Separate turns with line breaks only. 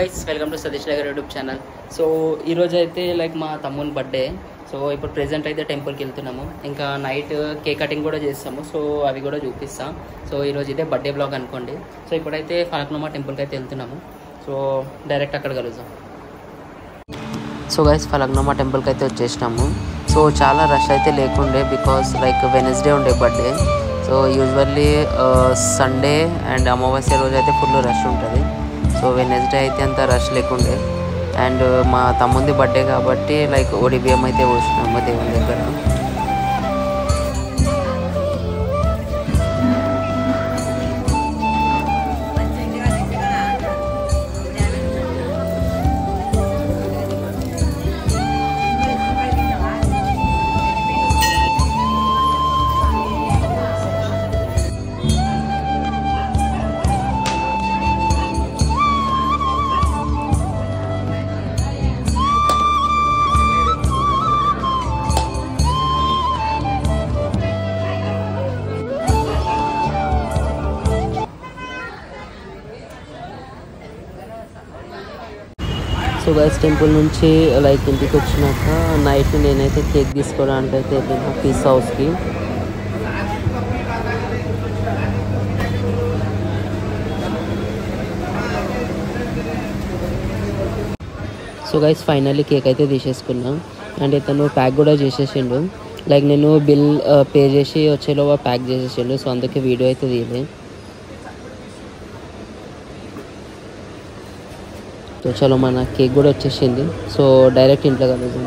Guys welcome to Satish Nagar YouTube channel. So ఈరోజు అయితే like మా తమ్ముని బర్త్డే. సో ఇప్పుడు ప్రెజెంట్ అయితే టెంపుల్కి వెళ్తున్నాము. ఇంకా నైట్ కేక్ కటింగ్ కూడా చేస్తాము. సో అవి కూడా చూపిస్తాం. సో ఈరోజు ఇదే బర్త్డే బ్లాగ్ అనుకోండి. సో ఇప్పుడైతే ఫలక్నుమా టెంపుల్కి అయితే వెళ్తున్నాము. సో డైరెక్ట్ అక్కడ కలుద్దాం. సో గైస్ ఫలక్నుమా టెంపుల్కి అయితే వచ్చేసినాము. సో చాలా రష్ అయితే లేకుండే బికాస్ లైక్ వెనస్డే ఉండే birthday. So usually Sunday and అమావాస్య రోజు అయితే ఫుల్ రష్ ఉంటుంది. సో వెనస్డే అయితే అంత రష్ లేకుండే. అండ్ మా తమ్ముంది బర్త్డే కాబట్టి లైక్ ఒడి బియ్యం అయితే పోసినాము దేవుని దగ్గర. సో గైస్ టెంపుల్ నుంచి లైక్ ఇంటికి వచ్చినాక నైట్ నేనైతే కేక్ తీసుకోవడానికి అయితే వెళ్ళిన పిజ్జా హౌస్కి. సో గైస్ ఫైనల్లీ కేక్ అయితే తీసేసుకున్నా. అండ్ ఇతను ప్యాక్ కూడా చేసేసిండు. లైక్ నేను బిల్ పే చేసి వచ్చేలోగా ప్యాక్ చేసేసిండు. సో అందుకే వీడియో అయితే తీయలే. సో చలో మన కేక్ కూడా వచ్చేసింది. సో డైరెక్ట్ ఇంట్లో కలుద్దాం.